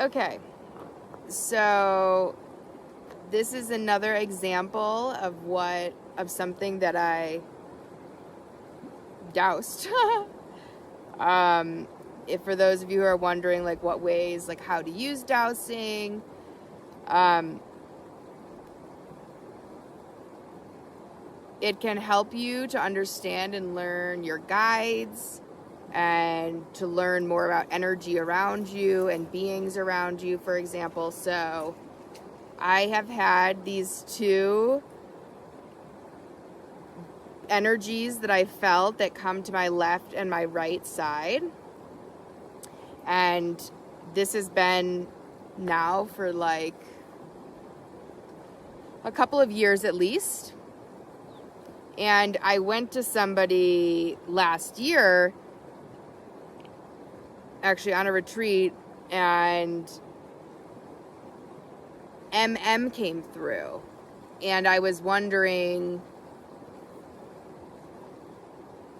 Okay. So this is another example of something that I doused. If for those of you who are wondering, like, what ways, like, how to use dowsing, it can help you to understand and learn your guides and to learn more about energy around you and beings around you, for example. So I have had these two energies that I felt that come to my left and my right side. And this has been now for like a couple of years at least. And I went to somebody last year, actually on a retreat, and came through. And I was wondering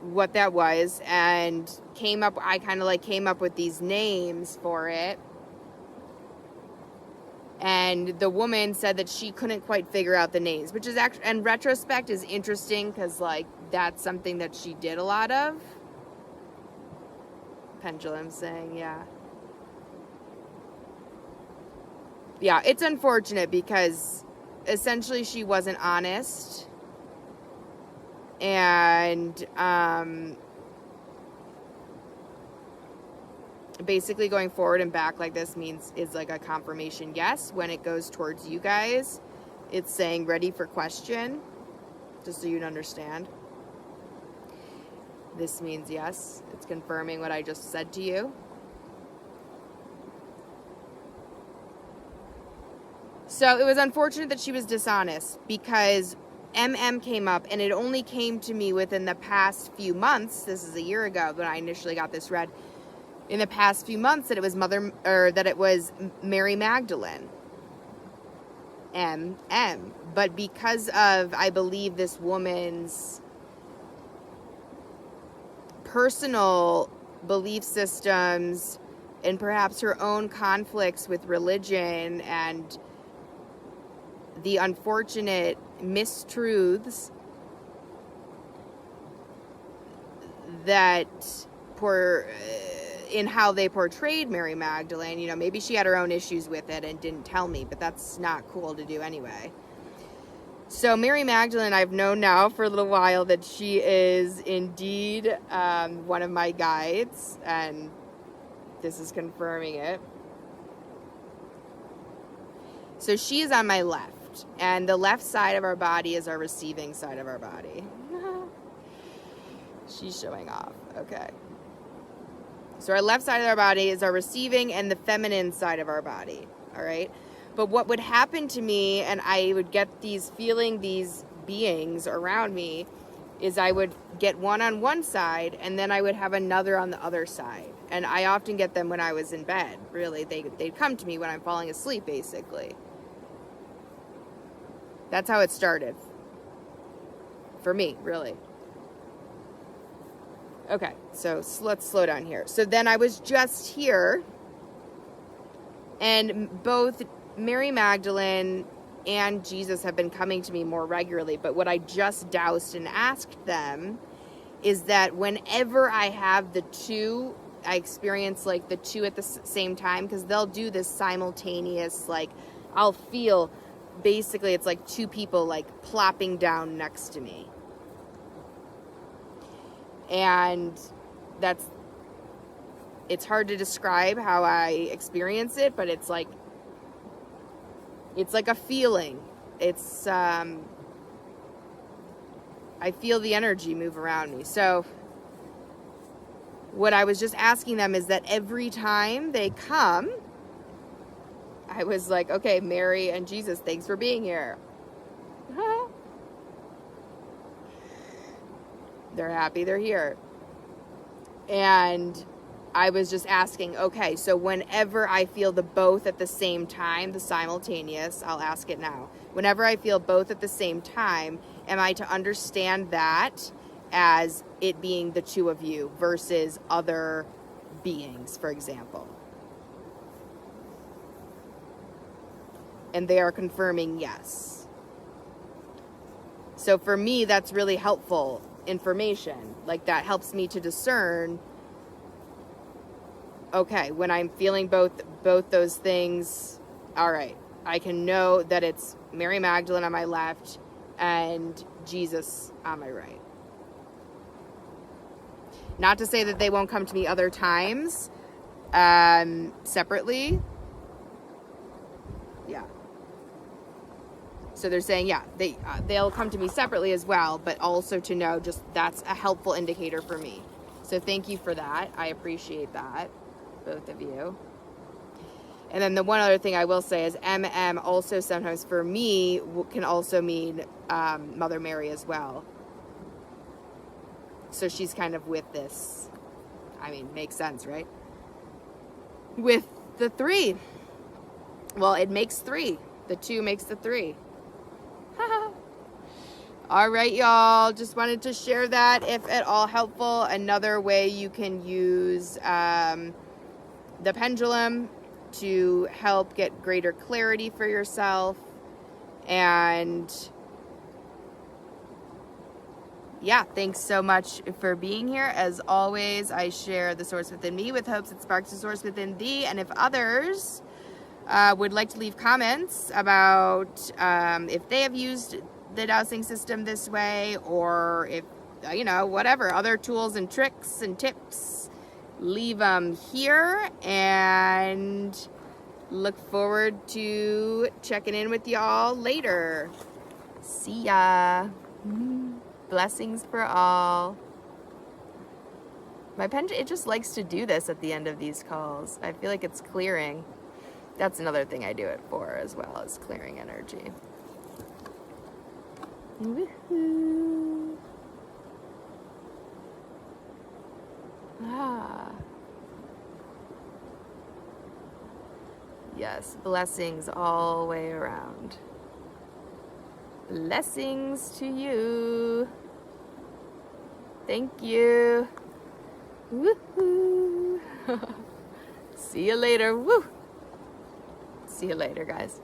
what that was, and I kind of came up with these names for it. And the woman said that she couldn't quite figure out the names, which is actually, in retrospect, is interesting because, like, that's something that she did a lot of. Pendulum saying, yeah. Yeah, it's unfortunate because essentially she wasn't honest. And basically going forward and back like this is like a confirmation yes. When it goes towards you guys, it's saying ready for question, just so you'd understand. This means yes. It's confirming what I just said to you. So it was unfortunate that she was dishonest because came up, and it only came to me within the past few months. This is a year ago when I initially got this read. In the past few months, that it was Mary Magdalene. But because of, I believe, this woman's personal belief systems and perhaps her own conflicts with religion and the unfortunate mistruths that in how they portrayed Mary Magdalene, maybe she had her own issues with it and didn't tell me, but that's not cool to do anyway. So Mary Magdalene, I've known now for a little while that she is indeed one of my guides, and this is confirming it. So she is on my left. And the left side of our body is our receiving side of our body. She's showing off. Okay. So our left side of our body is our receiving and the feminine side of our body. All right. But what would happen to me, and I would get these beings around me, is I would get one on one side and then I would have another on the other side. And I often get them when I was in bed. Really, they'd come to me when I'm falling asleep, basically. That's how it started. For me, really. Okay, so let's slow down here. So then I was just here, and both Mary Magdalene and Jesus have been coming to me more regularly, but what I just doused and asked them is that whenever I have the two, I experience like the two at the same time, because they'll do this simultaneous, like, I'll feel... Basically, it's like two people like plopping down next to me. And it's hard to describe how I experience it, but it's like a feeling. I feel the energy move around me. So what I was just asking them is that every time they come, I was like, okay, Mary and Jesus, thanks for being here. They're happy they're here. And I was just asking, okay, so whenever I feel the both at the same time, the simultaneous, I'll ask it now. Whenever I feel both at the same time, am I to understand that as it being the two of you versus other beings, for example? and they are confirming yes. So for me, that's really helpful information. Like, that helps me to discern, okay, when I'm feeling both those things, all right, I can know that it's Mary Magdalene on my left and Jesus on my right. Not to say that they won't come to me other times, separately. Yeah. So they're saying, yeah, they'll come to me separately as well, but also to know, just that's a helpful indicator for me. So thank you for that. I appreciate that, both of you. And then the one other thing I will say is MM also sometimes for me can also mean Mother Mary as well. So she's kind of with this. I mean, makes sense, right? With the 3. Well, it makes 3. The 2 makes the 3. All right, y'all. Just wanted to share that, if at all helpful. Another way you can use the pendulum to help get greater clarity for yourself. And yeah, thanks so much for being here. As always, I share the source within me with hopes it sparks the source within thee. And if others would like to leave comments about if they have used the dowsing system this way, or if, you know, whatever, other tools and tricks and tips, leave them here. And look forward to checking in with y'all later. See ya. Blessings for all. My pen, it just likes to do this at the end of these calls. I feel like it's clearing. That's another thing I do it for as well, as clearing energy. Woohoo. Ah. Yes, blessings all the way around. Blessings to you. Thank you. Woohoo. See you later. Woo. See you later, guys.